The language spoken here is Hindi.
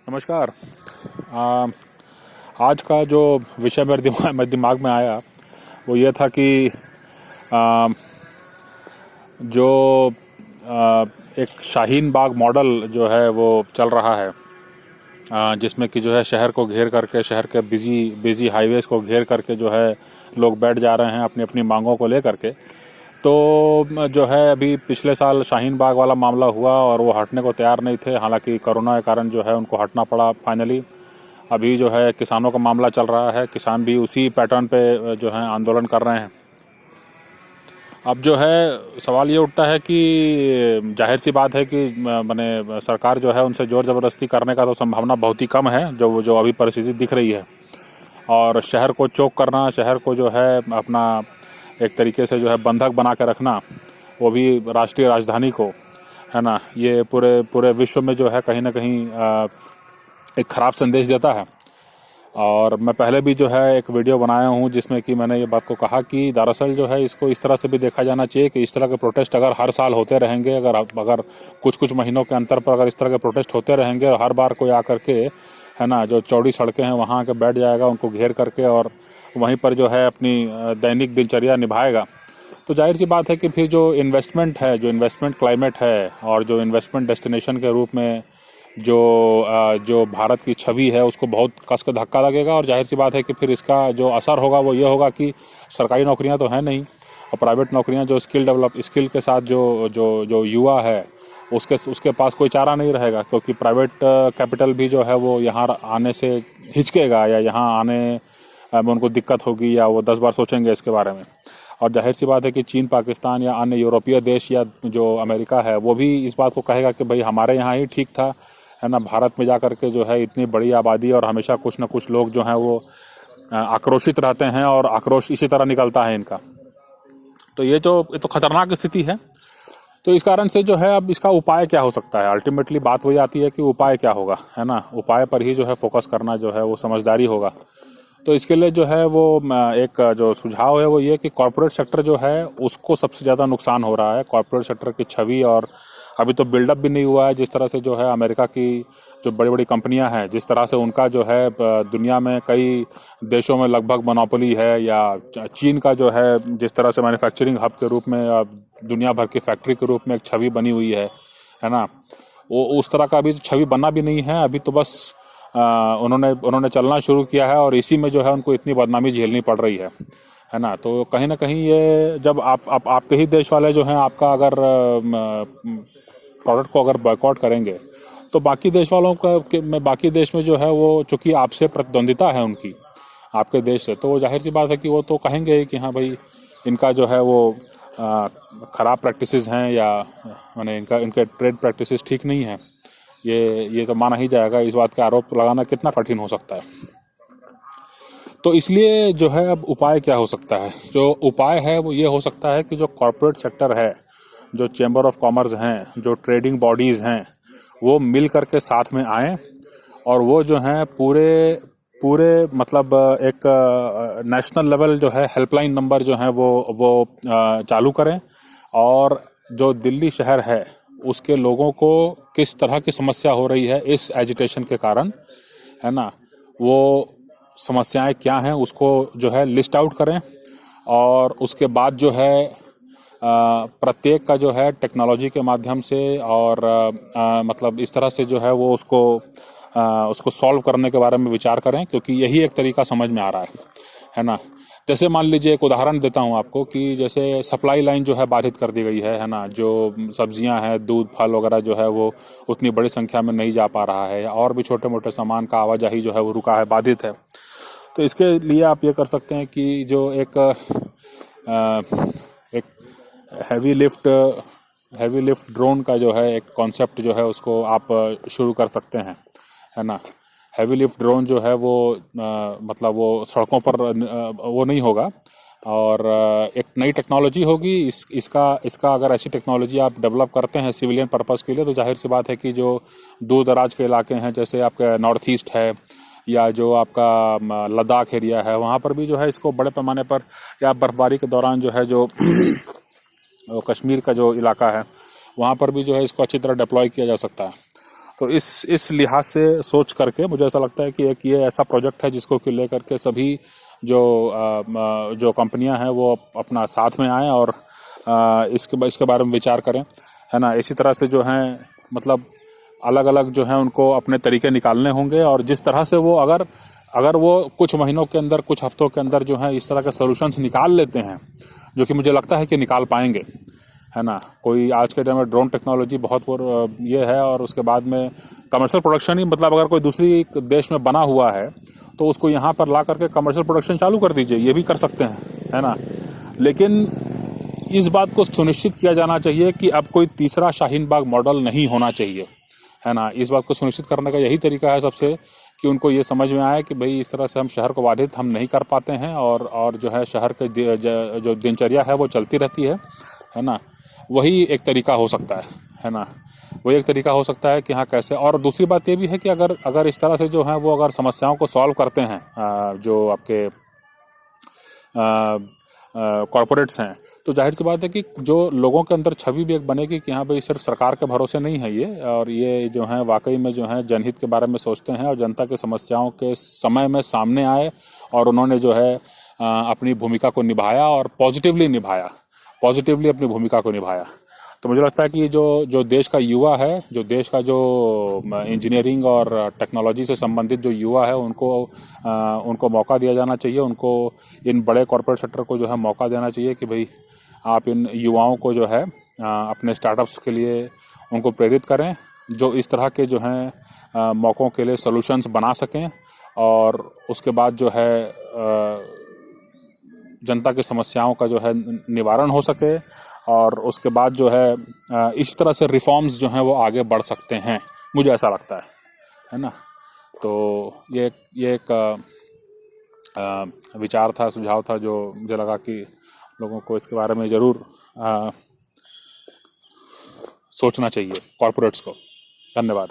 नमस्कार। आ, आज का जो विषय मेरे दिमाग में आया वो ये था कि आ, जो एक शाहीन बाग मॉडल जो है वो चल रहा है, जिसमें कि जो है शहर को घेर करके, शहर के बिजी बिजी हाईवेज़ को घेर करके जो है लोग बैठ जा रहे हैं अपनी अपनी मांगों को लेकर के। तो जो है अभी पिछले साल शाहीन बाग वाला मामला हुआ और वो हटने को तैयार नहीं थे, हालांकि कोरोना के कारण जो है उनको हटना पड़ा फाइनली। अभी जो है किसानों का मामला चल रहा है, किसान भी उसी पैटर्न पे जो है आंदोलन कर रहे हैं। अब जो है सवाल ये उठता है कि जाहिर सी बात है कि माने सरकार जो है उनसे ज़ोर ज़बरदस्ती करने का तो संभावना बहुत ही कम है, जो जो अभी परिस्थिति दिख रही है। और शहर को चोक करना, शहर को जो है अपना एक तरीके से जो है बंधक बना के रखना, वो भी राष्ट्रीय राजधानी को, है ना, ये पूरे पूरे विश्व में जो है कहीं ना कहीं एक ख़राब संदेश देता है। और मैं पहले भी जो है एक वीडियो बनाया हूँ जिसमें कि मैंने ये बात को कहा कि दरअसल जो है इसको इस तरह से भी देखा जाना चाहिए कि इस तरह के प्रोटेस्ट अगर हर साल होते रहेंगे, अगर कुछ कुछ महीनों के अंतर पर अगर इस तरह के प्रोटेस्ट होते रहेंगे और हर बार कोई आकर के, है ना, जो चौड़ी सड़कें हैं वहाँ आके बैठ जाएगा उनको घेर करके और वहीं पर जो है अपनी दैनिक दिनचर्या निभाएगा, तो जाहिर सी बात है कि फिर जो इन्वेस्टमेंट है, जो इन्वेस्टमेंट क्लाइमेट है और जो इन्वेस्टमेंट डेस्टिनेशन के रूप में जो भारत की छवि है उसको बहुत कस के धक्का लगेगा। और जाहिर सी बात है कि फिर इसका जो असर होगा वो ये होगा कि सरकारी नौकरियां तो हैं नहीं, और प्राइवेट नौकरियां जो स्किल के साथ जो जो जो युवा है उसके पास कोई चारा नहीं रहेगा, क्योंकि प्राइवेट कैपिटल भी जो है वो यहाँ आने से हिचकेगा या यहाँ आने में उनको दिक्कत होगी या वो 10 बार सोचेंगे इसके बारे में। और जाहिर सी बात है कि चीन, पाकिस्तान या अन्य यूरोपीय देश या जो अमेरिका है वो भी इस बात को कहेगा कि भाई हमारे यहाँ ही ठीक था, है ना, भारत में जा कर के जो है इतनी बड़ी आबादी और हमेशा कुछ ना कुछ लोग जो हैं वो आक्रोशित रहते हैं और आक्रोश इसी तरह निकलता है इनका। तो ये तो खतरनाक स्थिति है। तो इस कारण से जो है अब इसका उपाय क्या हो सकता है, अल्टीमेटली बात वही आती है कि उपाय क्या होगा, है ना, उपाय पर ही जो है फोकस करना जो है वो समझदारी होगा। तो इसके लिए जो है वो एक जो सुझाव है वो ये कि कॉरपोरेट सेक्टर जो है उसको सबसे ज़्यादा नुकसान हो रहा है, कॉरपोरेट सेक्टर की छवि। और अभी तो बिल्डअप भी नहीं हुआ है, जिस तरह से जो है अमेरिका की जो बड़ी बड़ी कंपनियां हैं, जिस तरह से उनका जो है दुनिया में कई देशों में लगभग मोनोपोली है, या चीन का जो है जिस तरह से मैन्युफैक्चरिंग हब के रूप में दुनिया भर की फैक्ट्री के रूप में एक छवि बनी हुई है ना, वो उस तरह का अभी छवि बनना भी नहीं है। अभी तो बस उन्होंने चलना शुरू किया है और इसी में जो है उनको इतनी बदनामी झेलनी पड़ रही है ना। तो कहीं ना कहीं ये जब आपके ही देश वाले जो हैं आपका अगर प्रोडक्ट को अगर बॉयकॉट करेंगे, तो बाकी देश वालों का में बाकी देश में जो है वो चूंकि आपसे प्रतिद्वंदिता है उनकी, आपके देश से, तो जाहिर सी बात है कि वो तो कहेंगे ही कि हाँ भाई इनका जो है वो ख़राब प्रैक्टिसेस हैं, या माने इनके ट्रेड प्रैक्टिसेस ठीक नहीं है। ये तो माना ही जाएगा। इस बात का आरोप लगाना कितना कठिन हो सकता है। तो इसलिए जो है अब उपाय क्या हो सकता है, जो उपाय है वो ये हो सकता है कि जो कॉरपोरेट सेक्टर है, जो चैम्बर ऑफ कॉमर्स हैं, जो ट्रेडिंग बॉडीज़ हैं, वो मिल करके साथ में आएँ और वो जो हैं पूरे पूरे मतलब एक नेशनल लेवल जो है हेल्पलाइन नंबर जो है वो चालू करें, और जो दिल्ली शहर है उसके लोगों को किस तरह की समस्या हो रही है इस एजिटेशन के कारण, है ना, वो समस्याएं क्या हैं उसको जो है लिस्ट आउट करें। और उसके बाद जो है प्रत्येक का जो है टेक्नोलॉजी के माध्यम से और मतलब इस तरह से जो है वो उसको सॉल्व करने के बारे में विचार करें, क्योंकि यही एक तरीका समझ में आ रहा है ना। जैसे मान लीजिए एक उदाहरण देता हूँ आपको कि जैसे सप्लाई लाइन जो है बाधित कर दी गई है ना, जो सब्जियां हैं, दूध, फल वगैरह जो है वो उतनी बड़ी संख्या में नहीं जा पा रहा है, और भी छोटे मोटे सामान का आवाजाही जो है वो रुका है, बाधित है। तो इसके लिए आप ये कर सकते हैं कि जो एक हैवी लिफ्ट ड्रोन का जो है एक कॉन्सेप्ट जो है उसको आप शुरू कर सकते हैं, है ना। हैवी लिफ्ट ड्रोन जो है वो मतलब वो सड़कों पर वो नहीं होगा, और एक नई टेक्नोलॉजी होगी। इसका अगर ऐसी टेक्नोलॉजी आप डेवलप करते हैं सिविलियन पर्पस के लिए, तो जाहिर सी बात है कि जो दूर दराज के इलाके हैं, जैसे आपका नॉर्थ ईस्ट है या जो आपका लद्दाख एरिया है, वहाँ पर भी जो है इसको बड़े पैमाने पर, या बर्फबारी के दौरान जो है जो कश्मीर का जो इलाका है वहाँ पर भी जो है इसको अच्छी तरह डिप्लॉय किया जा सकता है। तो इस लिहाज से सोच करके मुझे ऐसा लगता है कि एक ये ऐसा प्रोजेक्ट है जिसको कि लेकर के सभी जो कंपनियां हैं वो अपना साथ में आएँ और इसके बारे में विचार करें, है ना। इसी तरह से जो है मतलब अलग अलग जो है उनको अपने तरीके निकालने होंगे, और जिस तरह से वो अगर वो कुछ महीनों के अंदर, कुछ हफ्तों के अंदर जो है इस तरह के सॉल्यूशंस निकाल लेते हैं, जो कि मुझे लगता है कि निकाल पाएंगे, है ना। कोई आज के टाइम में ड्रोन टेक्नोलॉजी बहुत ये है, और उसके बाद में कमर्शियल प्रोडक्शन ही, मतलब अगर कोई दूसरी देश में बना हुआ है तो उसको यहाँ पर ला करके कमर्शियल प्रोडक्शन चालू कर दीजिए, ये भी कर सकते हैं, है ना। लेकिन इस बात को सुनिश्चित किया जाना चाहिए कि अब कोई तीसरा शाहीन बाग मॉडल नहीं होना चाहिए, है ना। इस बात को सुनिश्चित करने का यही तरीका है सबसे, कि उनको ये समझ में आए कि भाई इस तरह से हम शहर को बाधित हम नहीं कर पाते हैं, और जो है शहर के जो दिनचर्या है वो चलती रहती है ना। वही एक तरीका हो सकता है ना। वही एक तरीका हो सकता है कि हाँ कैसे। और दूसरी बात ये भी है कि अगर इस तरह से जो है वो अगर समस्याओं को सॉल्व करते हैं जो आपके कॉरपोरेट्स हैं, तो जाहिर सी बात है कि जो लोगों के अंदर छवि भी एक बनेगी कि हाँ भाई सिर्फ सरकार के भरोसे नहीं है ये, और ये जो है वाकई में जो है जनहित के बारे में सोचते हैं और जनता की समस्याओं के समय में सामने आए, और उन्होंने जो है अपनी भूमिका को निभाया और पॉजिटिवली अपनी भूमिका को निभाया। तो मुझे लगता है कि जो देश का युवा है, जो देश का जो इंजीनियरिंग और टेक्नोलॉजी से संबंधित जो युवा है, उनको मौका दिया जाना चाहिए। उनको इन बड़े कॉर्पोरेट सेक्टर को जो है मौका देना चाहिए कि भाई आप इन युवाओं को जो है अपने स्टार्टअप्स के लिए उनको प्रेरित करें, जो इस तरह के जो हैं मौक़ों के लिए सॉल्यूशंस बना सकें, और उसके बाद जो है जनता की समस्याओं का जो है निवारण हो सके, और उसके बाद जो है इस तरह से रिफॉर्म्स जो हैं वो आगे बढ़ सकते हैं, मुझे ऐसा लगता है ना। तो ये एक विचार था, सुझाव था, जो मुझे लगा कि लोगों को इसके बारे में ज़रूर सोचना चाहिए, कॉर्पोरेट्स को। धन्यवाद।